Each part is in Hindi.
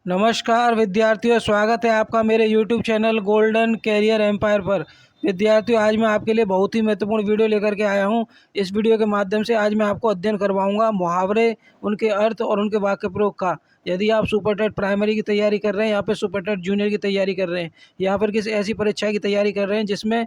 नमस्कार विद्यार्थियों, स्वागत है आपका मेरे YouTube channel golden career empire पर। विद्यार्थियों, आज मैं आपके लिए बहुत ही महत्वपूर्ण वीडियो लेकर के आया हूं। इस वीडियो के माध्यम से आज मैं आपको अध्ययन करवाऊंगा मुहावरे, उनके अर्थ और उनके वाक्य प्रयोग का। यदि आप सुपर टेट प्राइमरी की तैयारी कर रहे हैं या फिर सुपर टेट जूनियर की तैयारी कर रहे हैं या फिर किसी ऐसी परीक्षा की तैयारी कर रहे हैं जिसमें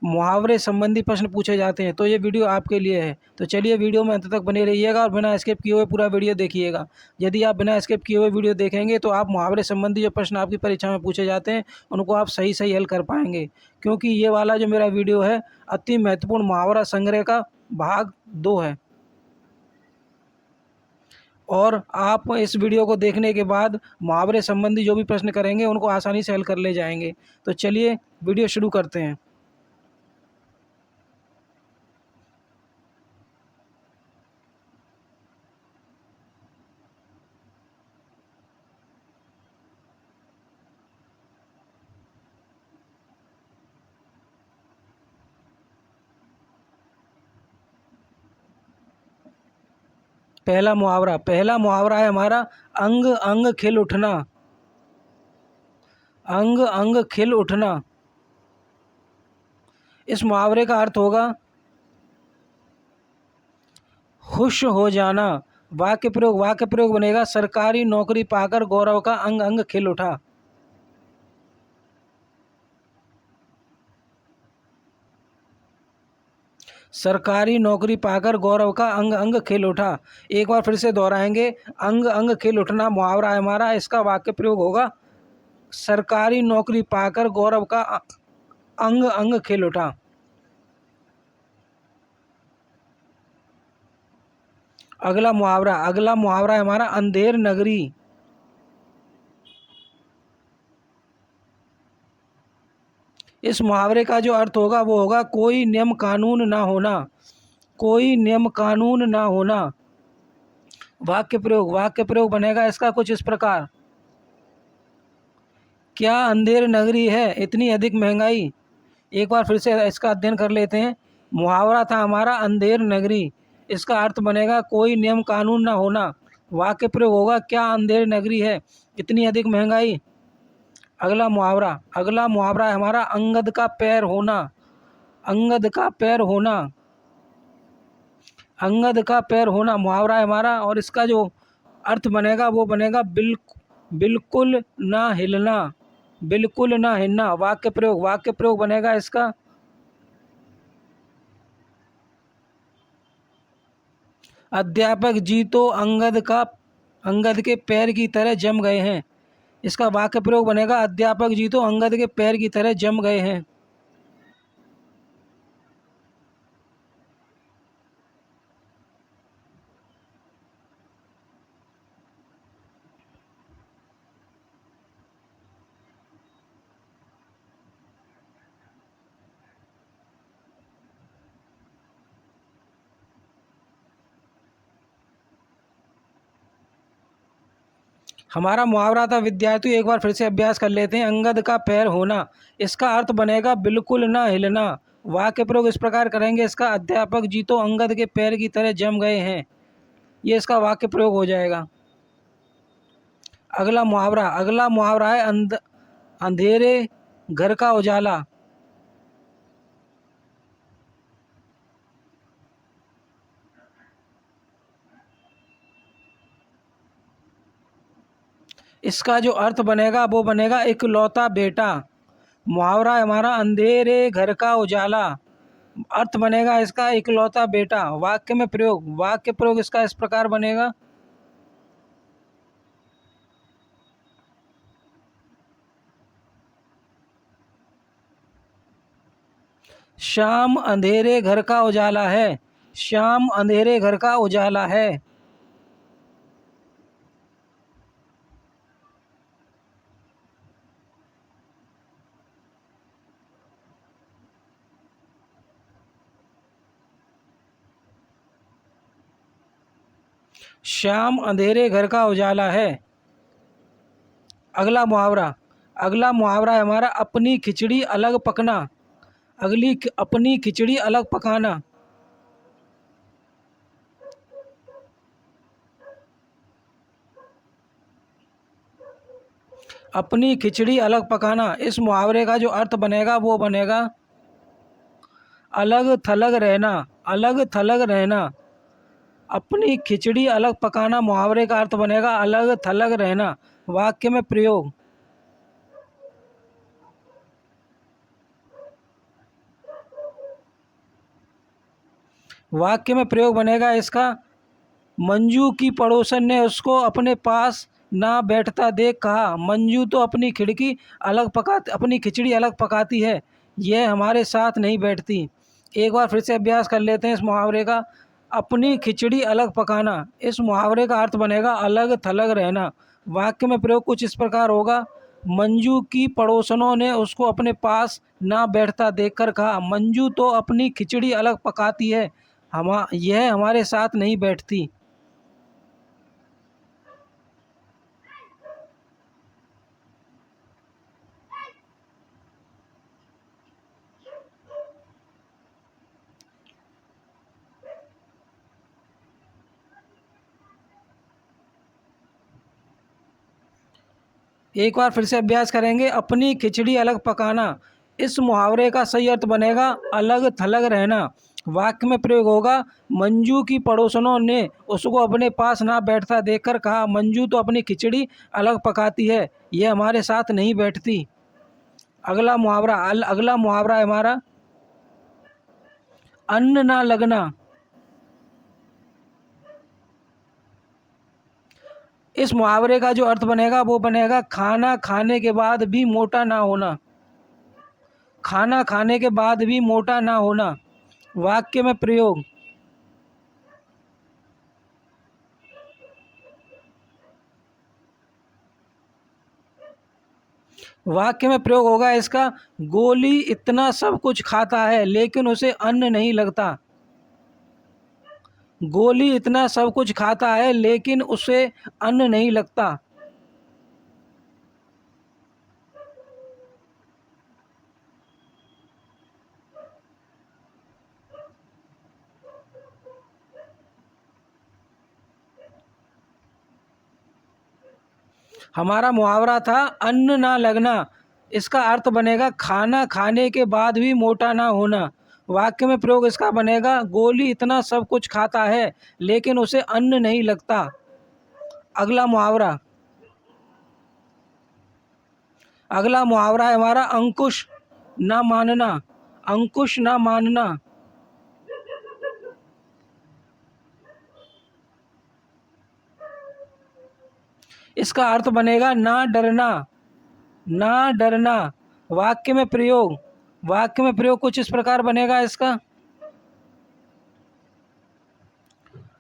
मुहावरे संबंधी प्रश्न पूछे जाते हैं, तो ये वीडियो आपके लिए है। तो चलिए वीडियो में अंत तक बने रहिएगा और बिना स्किप किए हुए पूरा वीडियो देखिएगा। यदि आप बिना स्किप किए हुए वीडियो देखेंगे तो आप मुहावरे संबंधी जो प्रश्न आपकी परीक्षा में पूछे जाते हैं उनको आप सही सही हल कर पाएंगे, क्योंकि ये वाला जो मेरा वीडियो है अति महत्वपूर्ण मुहावरा संग्रह का भाग 2 है। और आप इस वीडियो को देखने के बाद मुहावरे संबंधी जो भी प्रश्न करेंगे उनको आसानी से हल कर ले जाएंगे। तो चलिए वीडियो शुरू करते हैं। पहला मुहावरा है हमारा अंग अंग खिल उठना। अंग अंग खिल उठना, इस मुहावरे का अर्थ होगा खुश हो जाना। वाक्य प्रयोग बनेगा सरकारी नौकरी पाकर गौरव का अंग अंग खिल उठा। सरकारी नौकरी पाकर गौरव का अंग अंग खिल उठा। एक बार फिर से दोहराएंगे। अंग अंग खिल उठना मुहावरा है हमारा, इसका वाक्य प्रयोग होगा सरकारी नौकरी पाकर गौरव का अंग अंग खिल उठा। अगला मुहावरा है हमारा अंधेर नगरी। इस मुहावरे का जो अर्थ होगा वो होगा कोई नियम कानून ना होना। कोई नियम कानून ना होना। वाक्य प्रयोग बनेगा इसका कुछ इस प्रकार। क्या अंधेर नगरी है इतनी अधिक महंगाई। एक बार फिर से इसका अध्ययन कर लेते हैं। मुहावरा था हमारा अंधेर नगरी, इसका अर्थ बनेगा कोई नियम कानून ना होना। वाक्य प्रयोग होगा क्या अंधेर नगरी है इतनी अधिक महंगाई। अगला मुहावरा है हमारा अंगद का पैर होना। अंगद का पैर होना। अंगद का पैर होना मुहावरा है हमारा, और इसका जो अर्थ बनेगा वो बनेगा बिल्कुल ना हिलना। बिल्कुल ना हिलना। वाक्य प्रयोग बनेगा इसका अध्यापक जी तो अंगद के पैर की तरह जम गए हैं। इसका वाक्य प्रयोग बनेगा अध्यापक जी तो अंगद के पैर की तरह जम गए हैं। हमारा मुहावरा था विद्यार्थी, एक बार फिर से अभ्यास कर लेते हैं। अंगद का पैर होना, इसका अर्थ बनेगा बिल्कुल ना हिलना। वाक्य प्रयोग इस प्रकार करेंगे इसका अध्यापक जी तो अंगद के पैर की तरह जम गए हैं। ये इसका वाक्य प्रयोग हो जाएगा। अगला मुहावरा है अंधेरे घर का उजाला। इसका जो अर्थ बनेगा वो बनेगा इकलौता बेटा। मुहावरा है हमारा अंधेरे घर का उजाला, अर्थ बनेगा इसका इकलौता बेटा। वाक्य प्रयोग इसका इस प्रकार बनेगा श्याम अंधेरे घर का उजाला है। श्याम अंधेरे घर का उजाला है। श्याम अंधेरे घर का उजाला है। अगला मुहावरा है हमारा अपनी खिचड़ी अलग पकना। अपनी खिचड़ी अलग पकाना। अपनी खिचड़ी अलग पकाना। इस मुहावरे का जो अर्थ बनेगा वो बनेगा अलग थलग रहना। अलग थलग रहना। अपनी खिचड़ी अलग पकाना मुहावरे का अर्थ बनेगा अलग थलग रहना। वाक्य में प्रयोग। वाक्य में प्रयोग बनेगा इसका, मंजू की पड़ोसन ने उसको अपने पास ना बैठता देख कहा, मंजू तो अपनी खिचड़ी अलग पकाती है, यह हमारे साथ नहीं बैठती। एक बार फिर से अभ्यास कर लेते हैं इस मुहावरे का। अपनी खिचड़ी अलग पकाना, इस मुहावरे का अर्थ बनेगा अलग थलग रहना। वाक्य में प्रयोग कुछ इस प्रकार होगा, मंजू की पड़ोसनों ने उसको अपने पास ना बैठता देखकर कहा, मंजू तो अपनी खिचड़ी अलग पकाती है, यह हमारे साथ नहीं बैठती। एक बार फिर से अभ्यास करेंगे। अपनी खिचड़ी अलग पकाना, इस मुहावरे का सही अर्थ बनेगा अलग थलग रहना। वाक्य में प्रयोग होगा, मंजू की पड़ोसनों ने उसको अपने पास ना बैठता देखकर कहा, मंजू तो अपनी खिचड़ी अलग पकाती है, यह हमारे साथ नहीं बैठती। अगला मुहावरा है हमारा अन्न ना लगना। इस मुहावरे का जो अर्थ बनेगा वो बनेगा खाना खाने के बाद भी मोटा ना होना। खाना खाने के बाद भी मोटा ना होना। वाक्य में प्रयोग। वाक्य में प्रयोग होगा इसका, गोली इतना सब कुछ खाता है लेकिन उसे अन्न नहीं लगता। गोली इतना सब कुछ खाता है लेकिन उसे अन्न नहीं लगता। हमारा मुहावरा था अन्न ना लगना, इसका अर्थ बनेगा खाना खाने के बाद भी मोटा ना होना। वाक्य में प्रयोग इसका बनेगा, गोली इतना सब कुछ खाता है लेकिन उसे अन्न नहीं लगता। अगला मुहावरा है हमारा अंकुश ना मानना। अंकुश ना मानना। इसका अर्थ बनेगा ना डरना। ना डरना। वाक्य में प्रयोग कुछ इस प्रकार बनेगा इसका,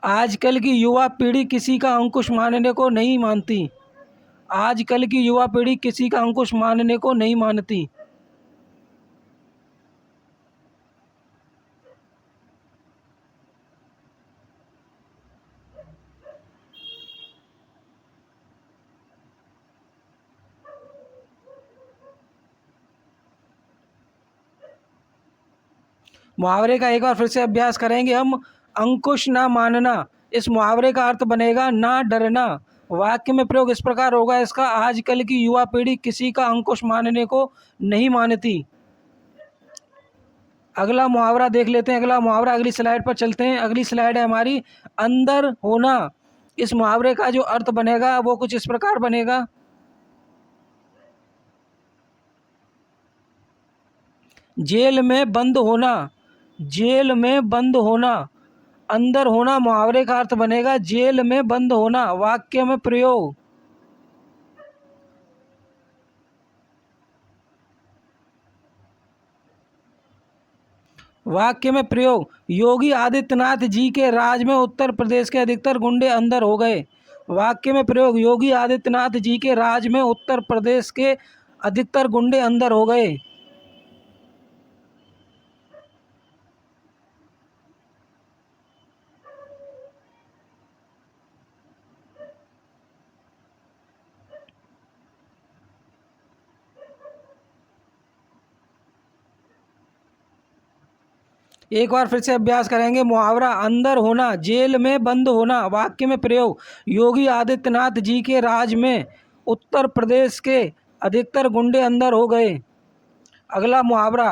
आजकल की युवा पीढ़ी किसी का अंकुश मानने को नहीं मानती। आजकल की युवा पीढ़ी किसी का अंकुश मानने को नहीं मानती। मुहावरे का एक बार फिर से अभ्यास करेंगे हम। अंकुश ना मानना, इस मुहावरे का अर्थ बनेगा ना डरना। वाक्य में प्रयोग इस प्रकार होगा इसका, आजकल की युवा पीढ़ी किसी का अंकुश मानने को नहीं मानती। अगला मुहावरा देख लेते हैं। अगला मुहावरा अगली स्लाइड पर चलते हैं। अगली स्लाइड है हमारी अंदर होना। इस मुहावरे का जो अर्थ बनेगा वो कुछ इस प्रकार बनेगा, जेल में बंद होना। जेल में बंद होना। अंदर होना मुहावरे का अर्थ बनेगा जेल में बंद होना। वाक्य में प्रयोग। वाक्य में प्रयोग, योगी आदित्यनाथ जी के राज में उत्तर प्रदेश के अधिकतर गुंडे अंदर हो गए। वाक्य में प्रयोग, योगी आदित्यनाथ जी के राज में उत्तर प्रदेश के अधिकतर गुंडे अंदर हो गए। एक बार फिर से अभ्यास करेंगे। मुहावरा अंदर होना, जेल में बंद होना। वाक्य में प्रयोग, योगी आदित्यनाथ जी के राज में उत्तर प्रदेश के अधिकतर गुंडे अंदर हो गए। अगला मुहावरा,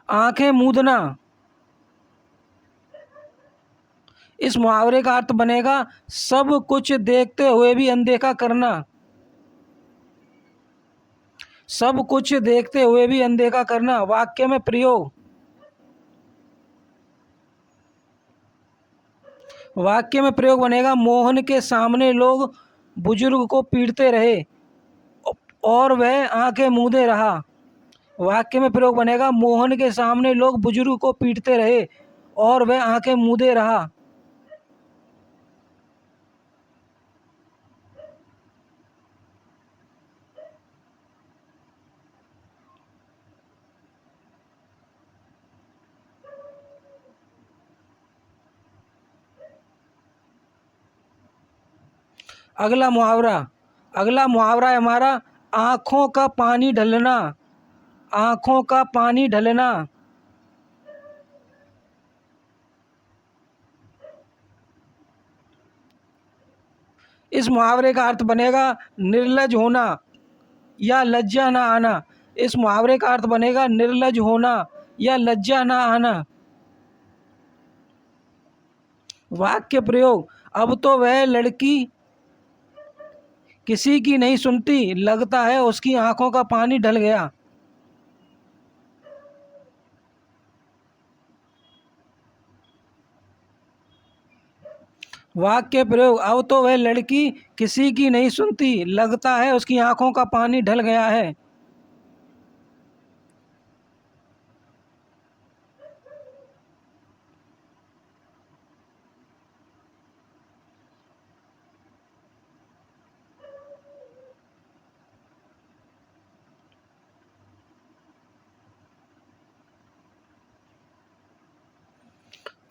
आंखें मूंदना। इस मुहावरे का अर्थ बनेगा सब कुछ देखते हुए भी अनदेखा करना। सब कुछ देखते हुए भी अनदेखा करना। वाक्य में प्रयोग, वाक्य में प्रयोग बनेगा मोहन के सामने लोग बुजुर्ग को पीटते रहे और वह आंखें मूंदे रहा। वाक्य में प्रयोग बनेगा मोहन के सामने लोग बुजुर्ग को पीटते रहे और वह आंखें मूंदे रहा। अगला मुहावरा है हमारा आंखों का पानी ढलना। आंखों का पानी ढलना। इस मुहावरे का अर्थ बनेगा निर्लज होना या लज्जा ना आना। इस मुहावरे का अर्थ बनेगा निर्लज होना या लज्जा ना आना। वाक्य प्रयोग, अब तो वह लड़की किसी की नहीं सुनती, लगता है उसकी आंखों का पानी ढल गया। वाक्य प्रयोग, अब तो वह लड़की किसी की नहीं सुनती, लगता है उसकी आंखों का पानी ढल गया है।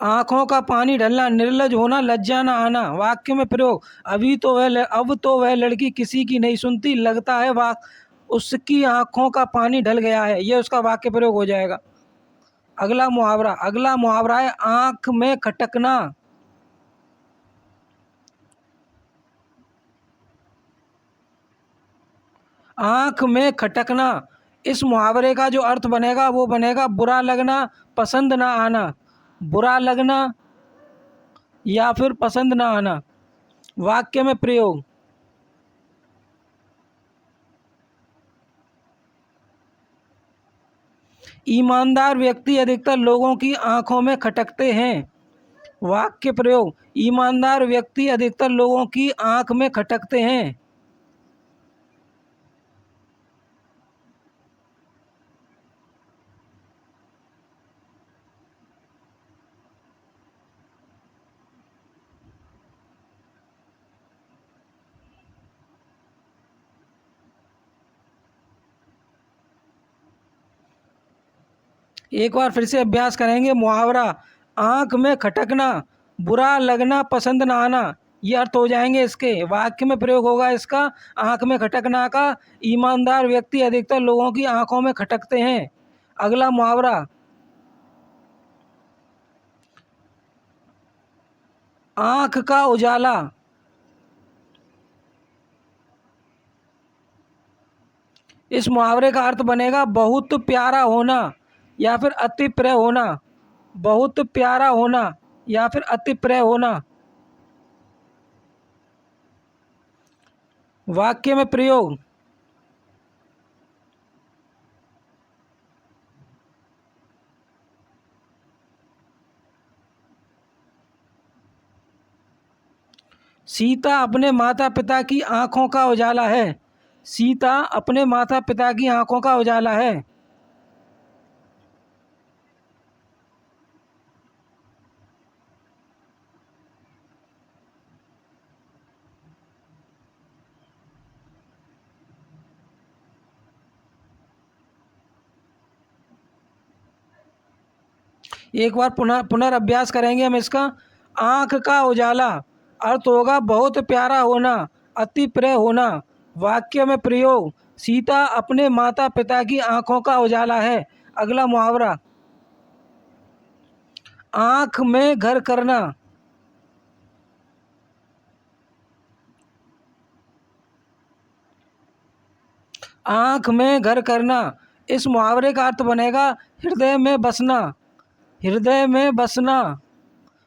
आंखों का पानी ढलना, निर्लज होना, लज्जा न आना। वाक्य में प्रयोग, अब तो वह लड़की किसी की नहीं सुनती, लगता है उसकी आंखों का पानी ढल गया है। ये उसका वाक्य प्रयोग हो जाएगा। अगला मुहावरा है आंख में खटकना। आंख में खटकना। इस मुहावरे का जो अर्थ बनेगा वो बनेगा बुरा लगना, पसंद ना आना। बुरा लगना या फिर पसंद ना आना। वाक्य में प्रयोग, ईमानदार व्यक्ति अधिकतर लोगों की आंखों में खटकते हैं। वाक्य प्रयोग, ईमानदार व्यक्ति अधिकतर लोगों की आंख में खटकते हैं। एक बार फिर से अभ्यास करेंगे। मुहावरा, आंख में खटकना, बुरा लगना, पसंद ना आना, ये अर्थ हो जाएंगे इसके। वाक्य में प्रयोग होगा इसका आंख में खटकना का, ईमानदार व्यक्ति अधिकतर लोगों की आंखों में खटकते हैं। अगला मुहावरा, आंख का उजाला। इस मुहावरे का अर्थ बनेगा बहुत प्यारा होना या फिर अति प्रिय होना। बहुत प्यारा होना या फिर अति प्रिय होना। वाक्य में प्रयोग, सीता अपने माता पिता की आंखों का उजाला है। सीता अपने माता पिता की आंखों का उजाला है। एक बार पुनर्अभ्यास करेंगे हम इसका। आंख का उजाला अर्थ होगा बहुत प्यारा होना, अति प्रिय होना। वाक्य में प्रयोग, सीता अपने माता पिता की आंखों का उजाला है। अगला मुहावरा, आंख में घर करना। आँख में घर करना। इस मुहावरे का अर्थ बनेगा हृदय में बसना। हृदय में बसना।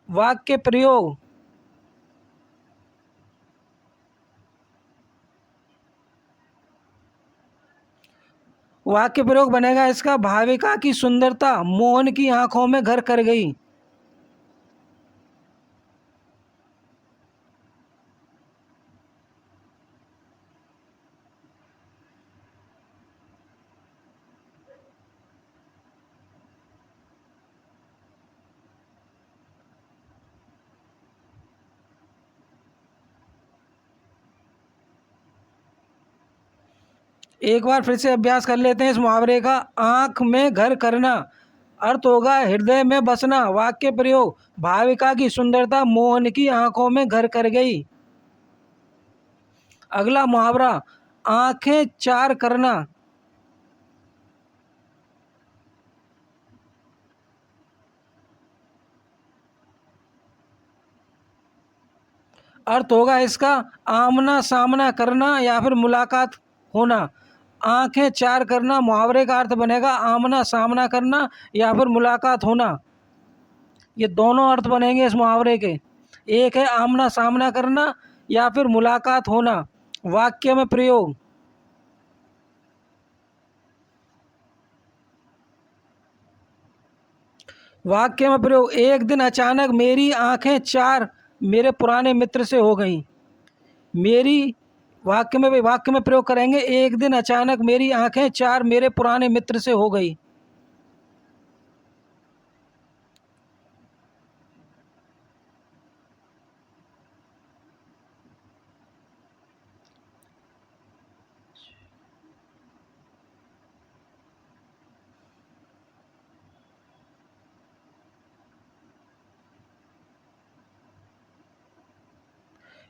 वाक्य प्रयोग। वाक्य प्रयोग बनेगा इसका, भाविका की सुंदरता मोहन की आंखों में घर कर गई। एक बार फिर से अभ्यास कर लेते हैं इस मुहावरे का। आंख में घर करना अर्थ होगा हृदय में बसना। वाक्य प्रयोग, भाविका की सुंदरता मोहन की आंखों में घर कर गई। अगला मुहावरा, आंखें चार करना अर्थ होगा इसका आमना सामना करना या फिर मुलाकात होना। आंखें चार करना मुहावरे का अर्थ बनेगा आमना सामना करना या फिर मुलाकात होना। ये दोनों अर्थ बनेंगे इस मुहावरे के। एक है आमना सामना करना या फिर मुलाकात होना। वाक्य में प्रयोग। वाक्य में प्रयोग, एक दिन अचानक मेरी आंखें चार मेरे पुराने मित्र से हो गईं। मेरी वाक्य में प्रयोग करेंगे, एक दिन अचानक मेरी आंखें चार मेरे पुराने मित्र से हो गई।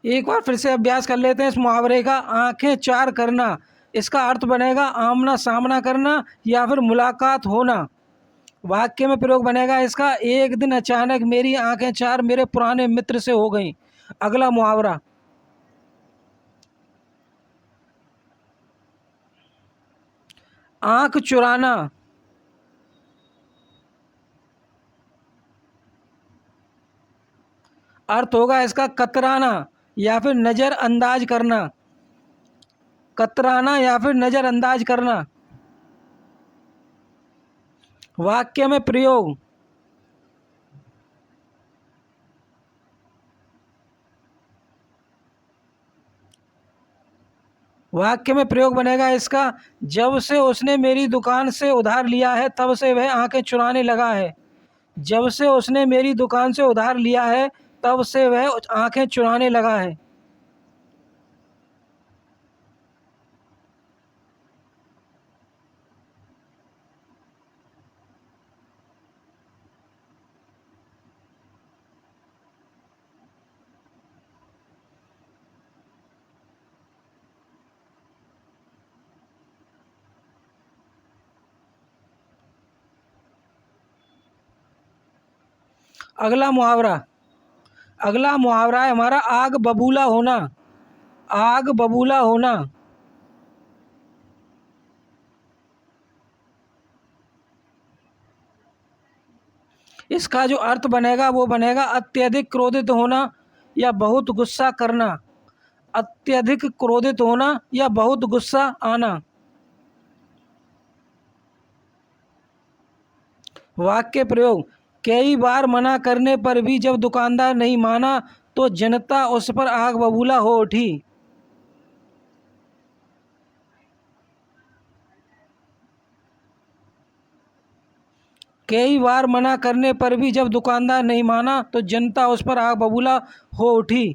एक बार फिर से अभ्यास कर लेते हैं इस मुहावरे का। आंखें चार करना, इसका अर्थ बनेगा आमना सामना करना या फिर मुलाकात होना। वाक्य में प्रयोग बनेगा इसका, एक दिन अचानक मेरी आंखें चार मेरे पुराने मित्र से हो गईं। अगला मुहावरा, आंख चुराना अर्थ होगा इसका कतराना या फिर नज़रअंदाज करना। कतराना या फिर नज़रअंदाज करना। वाक्य में प्रयोग। वाक्य में प्रयोग बनेगा इसका, जब से उसने मेरी दुकान से उधार लिया है तब से वह आंखें चुराने लगा है। जब से उसने मेरी दुकान से उधार लिया है तब से वह आंखें चुराने लगा है। अगला मुहावरा है हमारा आग बबूला होना। आग बबूला होना। इसका जो अर्थ बनेगा वो बनेगा अत्यधिक क्रोधित होना या बहुत गुस्सा करना। अत्यधिक क्रोधित होना या बहुत गुस्सा आना। वाक्य प्रयोग, कई बार मना करने पर भी जब दुकानदार नहीं माना तो जनता उस पर आग बबूला हो उठी। कई बार मना करने पर भी जब दुकानदार नहीं माना तो जनता उस पर आग बबूला हो उठी।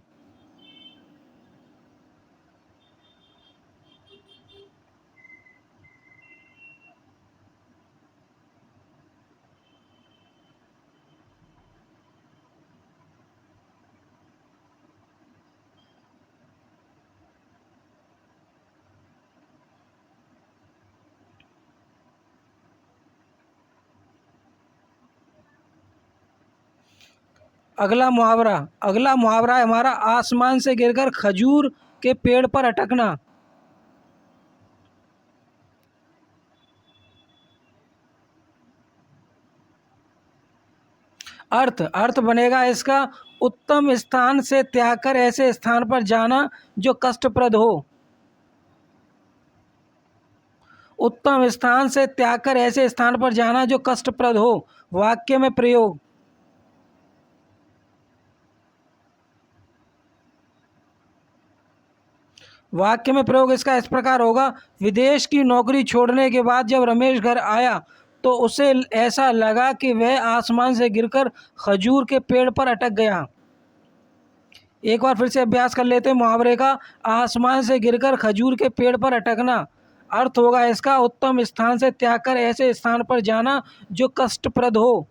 अगला मुहावरा है हमारा आसमान से गिरकर खजूर के पेड़ पर अटकना। अर्थ अर्थ बनेगा इसका उत्तम स्थान से त्याग कर ऐसे स्थान पर जाना जो कष्टप्रद हो। उत्तम स्थान से त्याग कर ऐसे स्थान पर जाना जो कष्टप्रद हो। वाक्य में प्रयोग। वाक्य में प्रयोग इसका इस प्रकार होगा, विदेश की नौकरी छोड़ने के बाद जब रमेश घर आया तो उसे ऐसा लगा कि वह आसमान से गिरकर खजूर के पेड़ पर अटक गया। एक बार फिर से अभ्यास कर लेते हैं मुहावरे का। आसमान से गिरकर खजूर के पेड़ पर अटकना। अर्थ होगा इसका उत्तम स्थान से त्याग कर ऐसे स्थान पर जाना जो कष्टप्रद हो।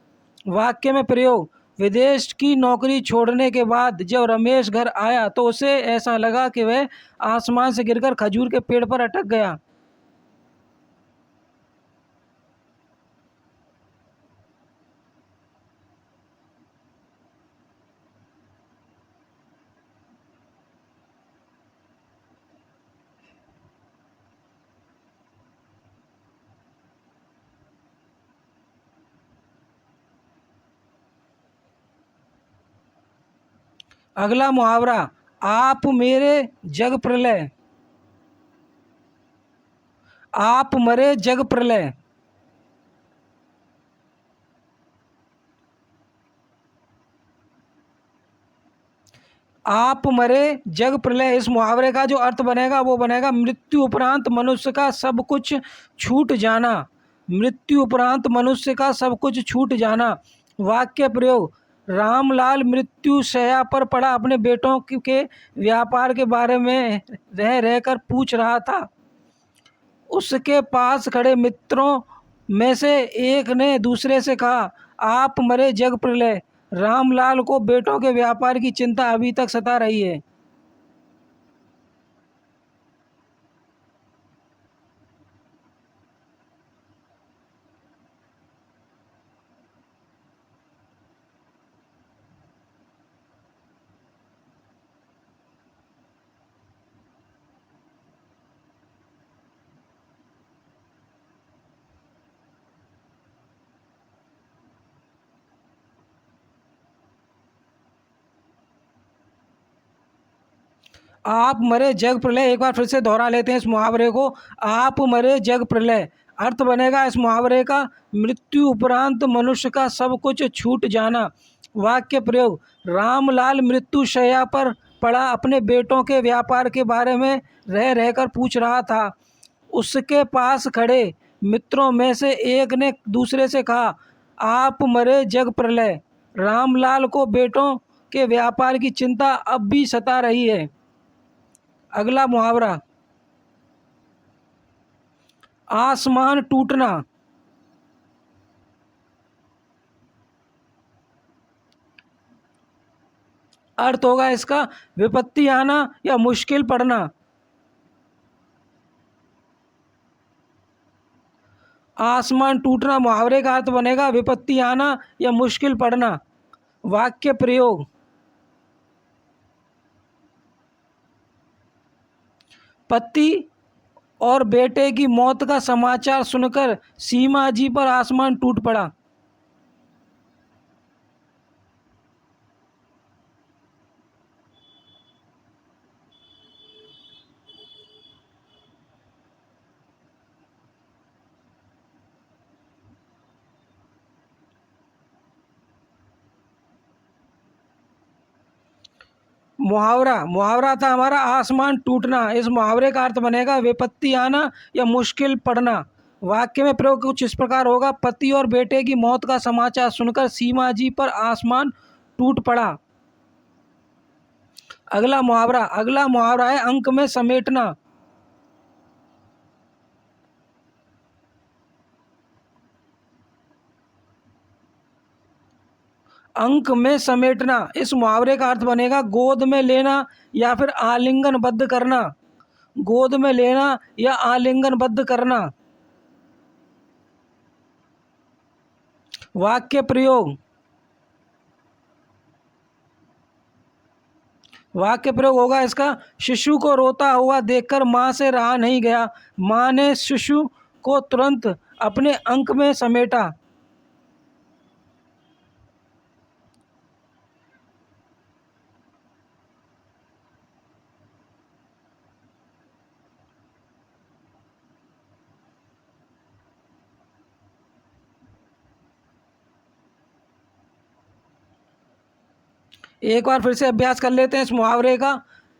वाक्य में प्रयोग। विदेश की नौकरी छोड़ने के बाद जब रमेश घर आया तो उसे ऐसा लगा कि वह आसमान से गिरकर खजूर के पेड़ पर अटक गया। अगला मुहावरा, आप मेरे जग प्रलय। आप मरे जग प्रलय। आप मरे जग प्रलय, इस मुहावरे का जो अर्थ बनेगा वो बनेगा, मृत्यु उपरांत मनुष्य का सब कुछ छूट जाना। मृत्यु उपरांत मनुष्य का सब कुछ छूट जाना। वाक्य प्रयोग। रामलाल मृत्यु शैया पर पड़ा अपने बेटों के व्यापार के बारे में रह रहकर पूछ रहा था। उसके पास खड़े मित्रों में से एक ने दूसरे से कहा, आप मरे जग प्रलय। रामलाल को बेटों के व्यापार की चिंता अभी तक सता रही है। आप मरे जग प्रलय, एक बार फिर से दोहरा लेते हैं इस मुहावरे को। आप मरे जग प्रलय, अर्थ बनेगा इस मुहावरे का, मृत्यु उपरांत मनुष्य का सब कुछ छूट जाना। वाक्य प्रयोग। रामलाल मृत्यु शैया पर पड़ा अपने बेटों के व्यापार के बारे में रह रहकर पूछ रहा था। उसके पास खड़े मित्रों में से एक ने दूसरे से कहा, आप मरे जग प्रलय। रामलाल को बेटों के व्यापार की चिंता अब भी सता रही है। अगला मुहावरा, आसमान टूटना। अर्थ होगा इसका, विपत्ति आना या मुश्किल पड़ना। आसमान टूटना मुहावरे का अर्थ बनेगा विपत्ति आना या मुश्किल पड़ना। वाक्य प्रयोग। पति और बेटे की मौत का समाचार सुनकर सीमा जी पर आसमान टूट पड़ा। मुहावरा था हमारा आसमान टूटना। इस मुहावरे का अर्थ बनेगा विपत्ति आना या मुश्किल पड़ना। वाक्य में प्रयोग कुछ इस प्रकार होगा, पति और बेटे की मौत का समाचार सुनकर सीमा जी पर आसमान टूट पड़ा। अगला मुहावरा है अंक में समेटना। अंक में समेटना, इस मुहावरे का अर्थ बनेगा गोद में लेना या फिर आलिंगनबद्ध करना। गोद में लेना या आलिंगनबद्ध करना। वाक्य प्रयोग। वाक्य प्रयोग होगा इसका, शिशु को रोता हुआ देखकर मां से रहा नहीं गया। मां ने शिशु को तुरंत अपने अंक में समेटा। एक बार फिर से अभ्यास कर लेते हैं इस मुहावरे का।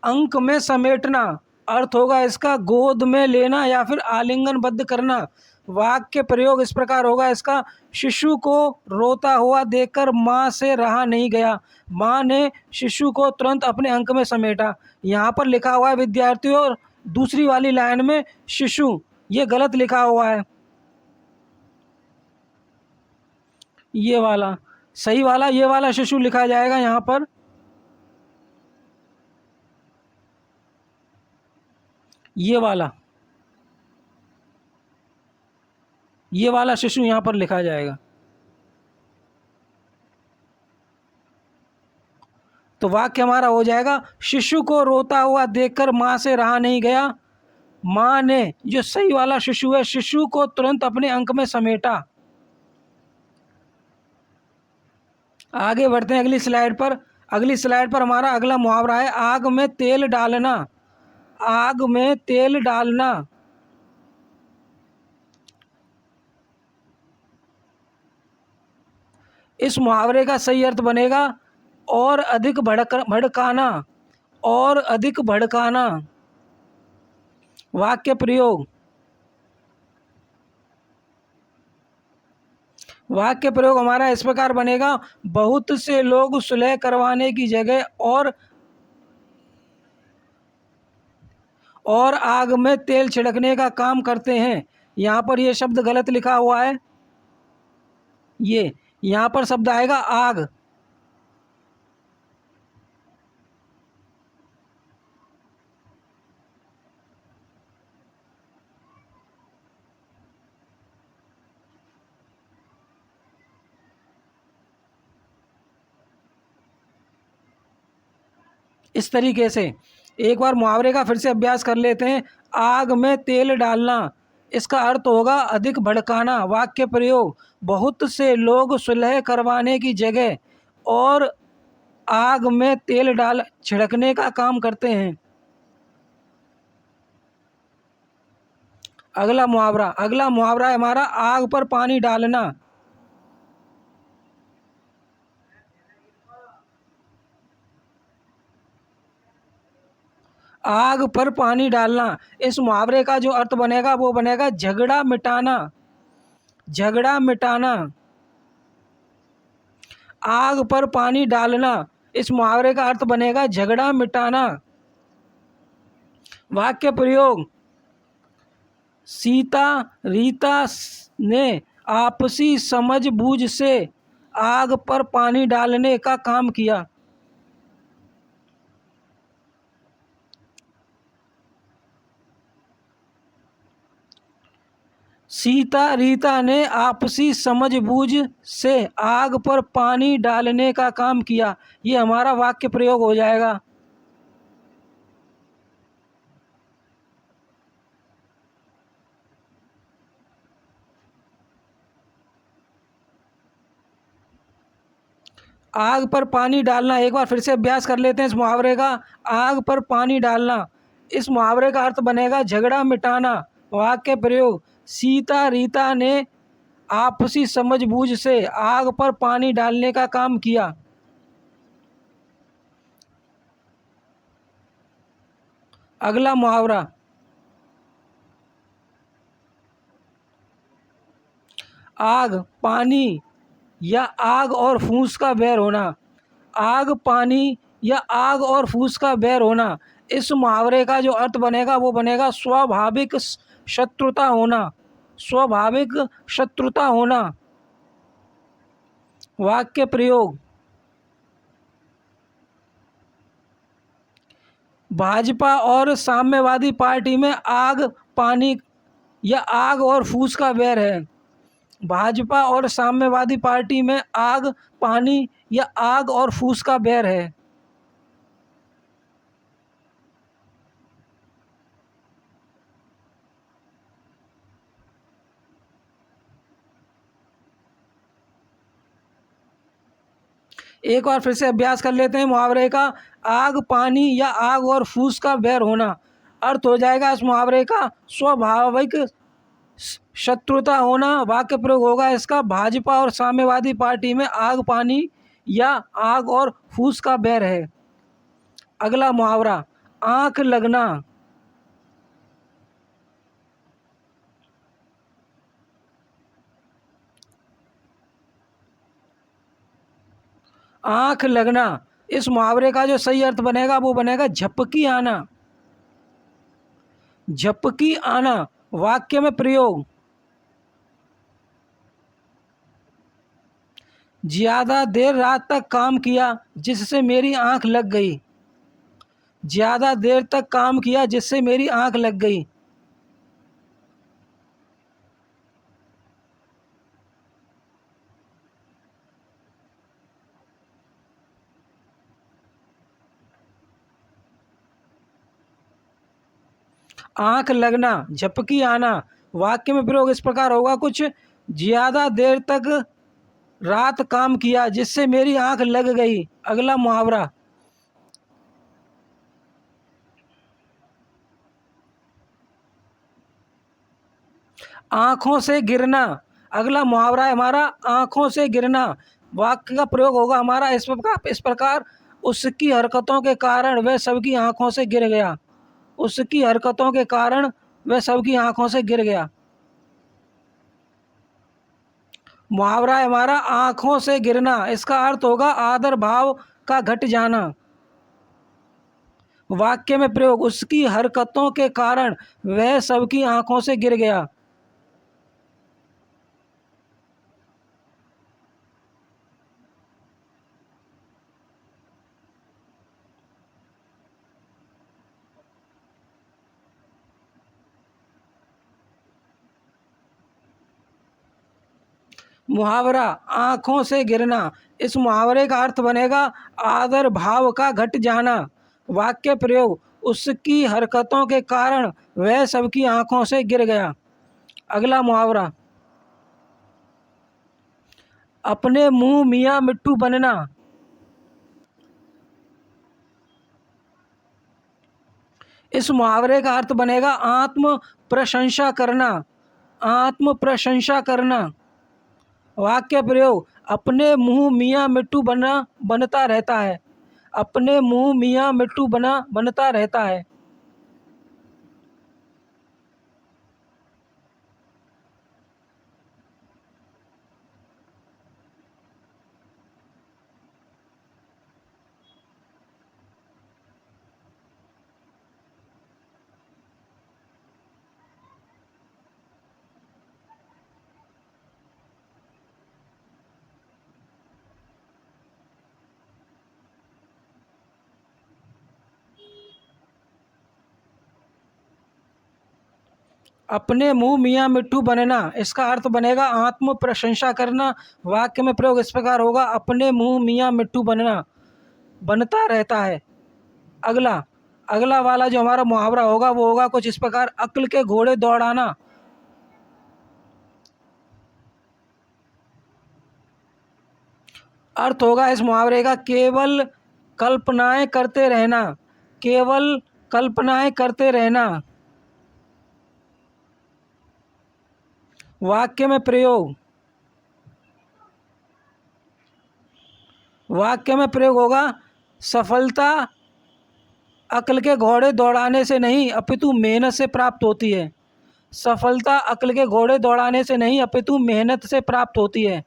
अंक में समेटना, अर्थ होगा इसका गोद में लेना या फिर आलिंगनबद्ध करना। वाक्य प्रयोग इस प्रकार होगा इसका, शिशु को रोता हुआ देखकर माँ से रहा नहीं गया, माँ ने शिशु को तुरंत अपने अंक में समेटा। यहाँ पर लिखा हुआ है विद्यार्थियों, और दूसरी वाली लाइन में शिशु, ये गलत लिखा हुआ है। ये वाला सही वाला, ये वाला शिशु लिखा जाएगा यहाँ पर। ये वाला शिशु यहाँ पर लिखा जाएगा। तो वाक्य हमारा हो जाएगा, शिशु को रोता हुआ देखकर माँ से रहा नहीं गया, माँ ने, जो सही वाला शिशु है, शिशु को तुरंत अपने अंक में समेटा। आगे बढ़ते हैं अगली स्लाइड पर। अगली स्लाइड पर हमारा अगला मुहावरा है, आग में तेल डालना। आग में तेल डालना, इस मुहावरे का सही अर्थ बनेगा और अधिक भड़काना, और अधिक भड़काना। वाक्य प्रयोग, वाक्य प्रयोग हमारा इस प्रकार बनेगा, बहुत से लोग सुलह करवाने की जगह और आग में तेल छिड़कने का काम करते हैं। यहाँ पर ये शब्द गलत लिखा हुआ है। ये यहाँ पर शब्द आएगा आग। इस तरीके से एक बार मुहावरे का फिर से अभ्यास कर लेते हैं। आग में तेल डालना, इसका अर्थ होगा अधिक भड़काना। वाक्य प्रयोग, बहुत से लोग सुलह करवाने की जगह और आग में तेल डाल छिड़कने का काम करते हैं। अगला मुहावरा है हमारा, आग पर पानी डालना। आग पर पानी डालना, इस मुहावरे का जो अर्थ बनेगा वो बनेगा झगड़ा मिटाना। झगड़ा मिटाना। आग पर पानी डालना, इस मुहावरे का अर्थ बनेगा झगड़ा मिटाना। वाक्य प्रयोग, सीता रीता ने आपसी समझबूझ से आग पर पानी डालने का काम किया। सीता रीता ने आपसी समझबूझ से आग पर पानी डालने का काम किया। ये हमारा वाक्य प्रयोग हो जाएगा। आग पर पानी डालना, एक बार फिर से अभ्यास कर लेते हैं इस मुहावरे का। आग पर पानी डालना, इस मुहावरे का अर्थ बनेगा झगड़ा मिटाना। वाक्य प्रयोग, सीता रीता ने आपसी समझबूझ से आग पर पानी डालने का काम किया। अगला मुहावरा, आग पानी या आग और फूस का बैर होना। आग पानी या आग और फूस का बैर होना, इस मुहावरे का जो अर्थ बनेगा वो बनेगा स्वाभाविक शत्रुता होना। स्वाभाविक शत्रुता होना। वाक्य प्रयोग, भाजपा और साम्यवादी पार्टी में आग पानी या आग और फूस का बैर है। भाजपा और साम्यवादी पार्टी में आग पानी या आग और फूस का बैर है। एक बार फिर से अभ्यास कर लेते हैं मुहावरे का। आग पानी या आग और फूस का बैर होना, अर्थ हो जाएगा इस मुहावरे का स्वाभाविक शत्रुता होना। वाक्य प्रयोग होगा इसका, भाजपा और साम्यवादी पार्टी में आग पानी या आग और फूस का बैर है। अगला मुहावरा, आंख लगना। आंख लगना, इस मुहावरे का जो सही अर्थ बनेगा वो बनेगा झपकी आना। झपकी आना। वाक्य में प्रयोग, ज्यादा देर रात तक काम किया जिससे मेरी आंख लग गई। ज्यादा देर तक काम किया जिससे मेरी आंख लग गई। आंख लगना, झपकी आना। वाक्य में प्रयोग इस प्रकार होगा कुछ, ज्यादा देर तक रात काम किया जिससे मेरी आंख लग गई। अगला मुहावरा, आंखों से गिरना। अगला मुहावरा है हमारा आंखों से गिरना। वाक्य का प्रयोग होगा हमारा इस प्रकार, उसकी हरकतों के कारण वह सबकी आंखों से गिर गया। उसकी हरकतों के कारण वह सबकी आंखों से गिर गया। मुहावरा है हमारा आंखों से गिरना, इसका अर्थ होगा आदर भाव का घट जाना। वाक्य में प्रयोग, उसकी हरकतों के कारण वह सबकी आंखों से गिर गया। मुहावरा आंखों से गिरना, इस मुहावरे का अर्थ बनेगा आदर भाव का घट जाना। वाक्य प्रयोग, उसकी हरकतों के कारण वह सबकी आंखों से गिर गया। अगला मुहावरा, अपने मुंह मियाँ मिट्टू बनना। इस मुहावरे का अर्थ बनेगा आत्म प्रशंसा करना। आत्म प्रशंसा करना। वाक्य प्रयोग, अपने मुंह मियाँ मिट्टू बनता रहता है। अपने मुंह मियाँ मिट्टू बनता रहता है। अपने मुंह मियाँ मिट्टू बनना, इसका अर्थ बनेगा आत्म प्रशंसा करना। वाक्य में प्रयोग इस प्रकार होगा, अपने मुंह मियाँ मिट्टू बनता रहता है। अगला अगला वाला जो हमारा मुहावरा होगा वो होगा कुछ इस प्रकार, अक्ल के घोड़े दौड़ाना। अर्थ होगा इस मुहावरे का केवल कल्पनाएं करते रहना। केवल कल्पनाएं करते रहना। वाक्य में प्रयोग, वाक्य में प्रयोग होगा, सफलता अक्ल के घोड़े दौड़ाने से नहीं अपितु मेहनत से प्राप्त होती है। सफलता अक्ल के घोड़े दौड़ाने से नहीं अपितु मेहनत से प्राप्त होती है।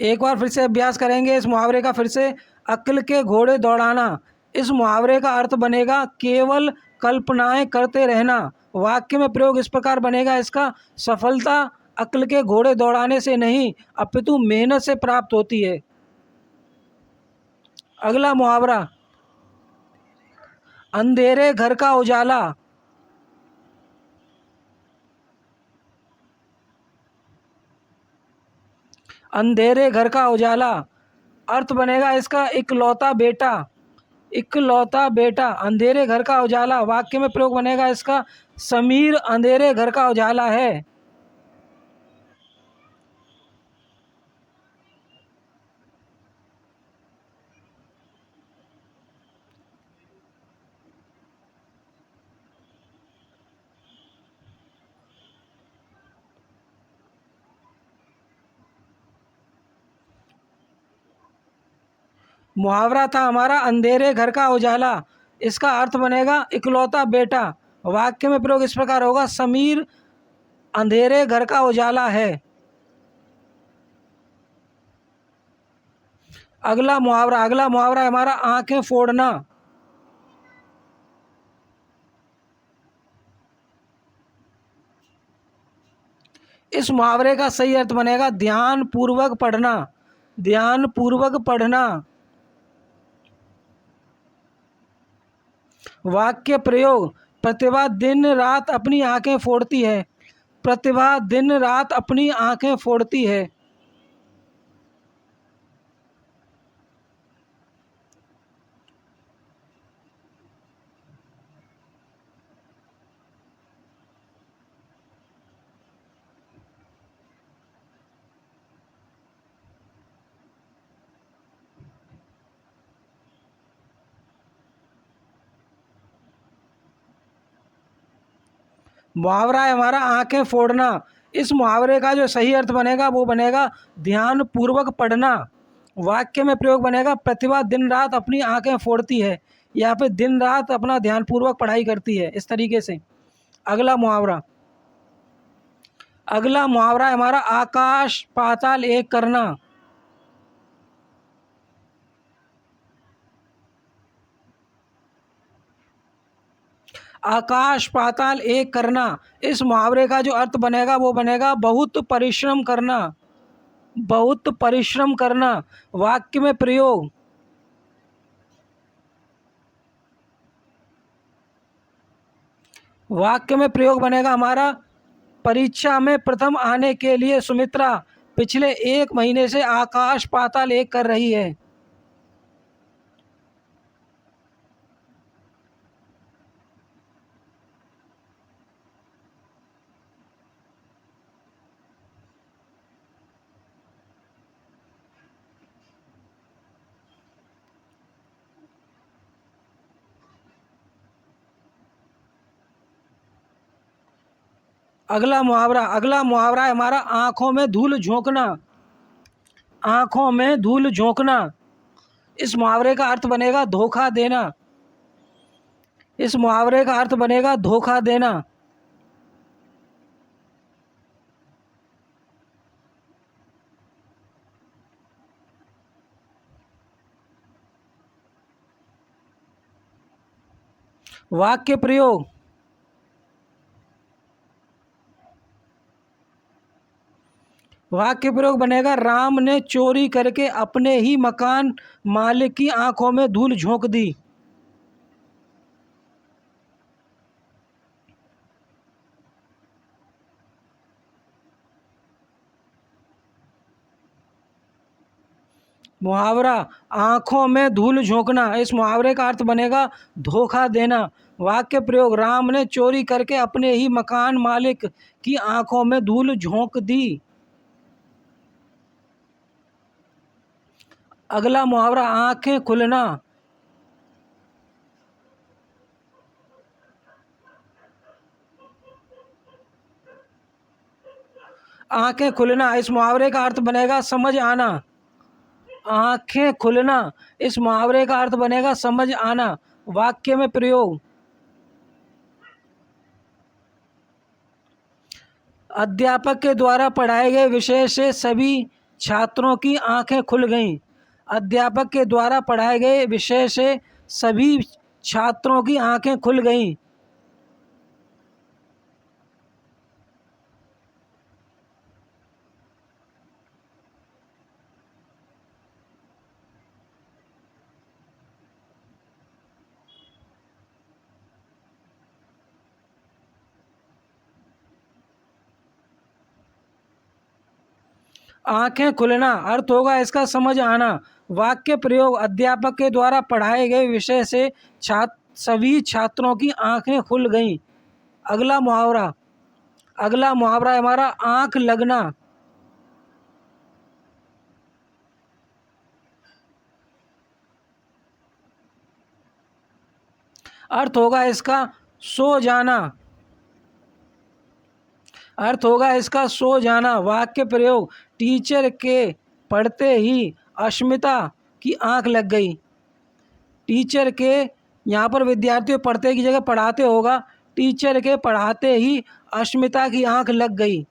एक बार फिर से अभ्यास करेंगे इस मुहावरे का फिर से। अक्ल के घोड़े दौड़ाना, इस मुहावरे का अर्थ बनेगा केवल कल्पनाएं करते रहना। वाक्य में प्रयोग इस प्रकार बनेगा इसका, सफलता अक्ल के घोड़े दौड़ाने से नहीं अपितु मेहनत से प्राप्त होती है। अगला मुहावरा, अंधेरे घर का उजाला। अंधेरे घर का उजाला, अर्थ बनेगा इसका इकलौता बेटा। इकलौता बेटा, अंधेरे घर का उजाला। वाक्य में प्रयोग बनेगा इसका, समीर अंधेरे घर का उजाला है। मुहावरा था हमारा अंधेरे घर का उजाला। इसका अर्थ बनेगा इकलौता बेटा। वाक्य में प्रयोग इस प्रकार होगा, समीर अंधेरे घर का उजाला है। अगला मुहावरा है हमारा आंखें फोड़ना। इस मुहावरे का सही अर्थ बनेगा ध्यान पूर्वक पढ़ना। ध्यान पूर्वक पढ़ना। वाक्य प्रयोग, प्रतिभा दिन रात अपनी आंखें फोड़ती है। प्रतिभा दिन रात अपनी आंखें फोड़ती है। मुहावरा है हमारा आंखें फोड़ना। इस मुहावरे का जो सही अर्थ बनेगा वो बनेगा ध्यान पूर्वक पढ़ना। वाक्य में प्रयोग बनेगा प्रतिभा दिन रात अपनी आंखें फोड़ती है। यहाँ पे दिन रात अपना ध्यान पूर्वक पढ़ाई करती है, इस तरीके से। अगला मुहावरा है हमारा आकाश पाताल एक करना। आकाश पाताल एक करना। इस मुहावरे का जो अर्थ बनेगा वो बनेगा बहुत परिश्रम करना। बहुत परिश्रम करना। वाक्य में प्रयोग, बनेगा हमारा परीक्षा में प्रथम आने के लिए सुमित्रा पिछले 1 महीने से आकाश पाताल एक कर रही है। अगला मुहावरा है हमारा आंखों में धूल झोंकना। आंखों में धूल झोंकना। इस मुहावरे का अर्थ बनेगा धोखा देना। इस मुहावरे का अर्थ बनेगा धोखा देना। वाक्य प्रयोग, बनेगा राम ने चोरी करके अपने ही मकान मालिक की आंखों में धूल झोंक दी। मुहावरा आंखों में धूल झोंकना। इस मुहावरे का अर्थ बनेगा धोखा देना। वाक्य प्रयोग, राम ने चोरी करके अपने ही मकान मालिक की आंखों में धूल झोंक दी। अगला मुहावरा आंखें खुलना। आंखें खुलना। इस मुहावरे का अर्थ बनेगा समझ आना। आंखें खुलना। इस मुहावरे का अर्थ बनेगा समझ आना। वाक्य में प्रयोग, अध्यापक के द्वारा पढ़ाए गए विषय से सभी छात्रों की आंखें खुल गईं। अध्यापक के द्वारा पढ़ाए गए विषय से सभी छात्रों की आंखें खुल गईं। आंखें खुलना अर्थ होगा इसका समझ आना। वाक्य प्रयोग, अध्यापक के द्वारा पढ़ाए गए विषय से सभी छात्रों की आंखें खुल गईं। अगला मुहावरा है हमारा आंख लगना। अर्थ होगा इसका सो जाना। वाक्य प्रयोग, टीचर के पढ़ते ही अस्मिता की आंख लग गई। टीचर के, यहाँ पर विद्यार्थियों पढ़ते की जगह पढ़ाते होगा। टीचर के पढ़ाते ही अश्मिता की आंख लग गई।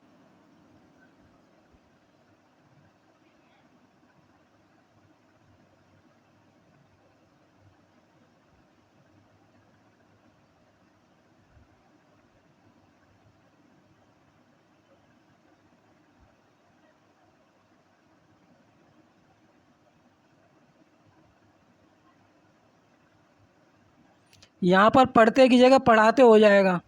यहाँ पर पढ़ते की जगह पढ़ाते हो जाएगा।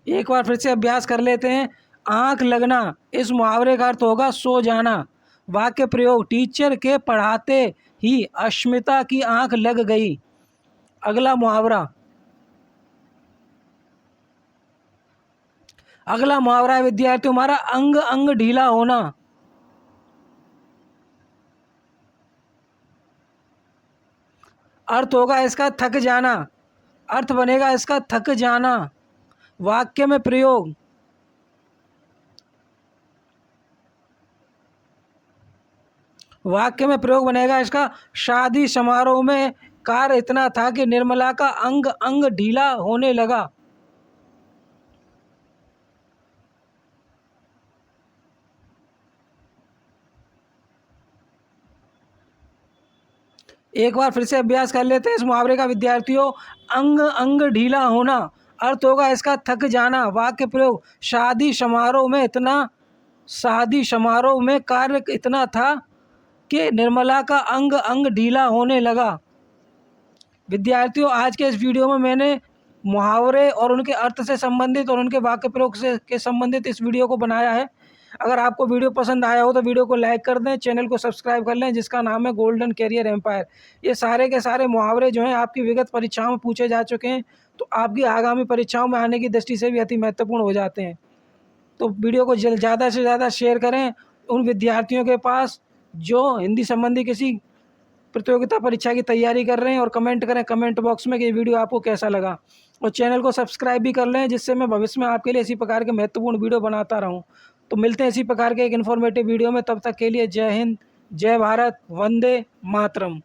एक बार फिर से अभ्यास कर लेते हैं। आंख लगना, इस मुहावरे का अर्थ होगा सो जाना। वाक्य प्रयोग, टीचर के पढ़ाते ही अश्मिता की आंख लग गई। अगला मुहावरा, अगला मुहावरा है विद्यार्थी हमारा अंग अंग ढीला होना। अर्थ होगा इसका थक जाना। अर्थ बनेगा इसका थक जाना। वाक्य में प्रयोग, वाक्य में प्रयोग बनेगा इसका शादी समारोह में कार्य इतना था कि निर्मला का अंग अंग ढीला होने लगा। एक बार फिर से अभ्यास कर लेते हैं इस मुहावरे का विद्यार्थियों। अंग अंग ढीला होना, अर्थ होगा इसका थक जाना। वाक्य प्रयोग, शादी समारोह में कार्य इतना था कि निर्मला का अंग अंग ढीला होने लगा। विद्यार्थियों, आज के इस वीडियो में मैंने मुहावरे और उनके अर्थ से संबंधित और उनके वाक्य प्रयोग से के संबंधित इस वीडियो को बनाया है। अगर आपको वीडियो पसंद आया हो तो वीडियो को लाइक कर दें, चैनल को सब्सक्राइब कर लें जिसका नाम है गोल्डन कैरियर एम्पायर। ये सारे के सारे मुहावरे जो हैं आपकी विगत परीक्षाओं में पूछे जा चुके हैं, तो आपकी आगामी परीक्षाओं में आने की दृष्टि से भी अति महत्वपूर्ण हो जाते हैं। तो वीडियो को ज़्यादा से ज़्यादा शेयर करें उन विद्यार्थियों के पास जो हिंदी संबंधी किसी प्रतियोगिता परीक्षा की तैयारी कर रहे हैं, और कमेंट करें कमेंट बॉक्स में कि ये वीडियो आपको कैसा लगा, और चैनल को सब्सक्राइब भी कर लें जिससे मैं भविष्य में आपके लिए इसी प्रकार के महत्वपूर्ण वीडियो बनाता रहूं। तो मिलते हैं इसी प्रकार के एक इन्फॉर्मेटिव वीडियो में, तब तक के लिए जय हिंद, जय भारत, वंदे मातरम।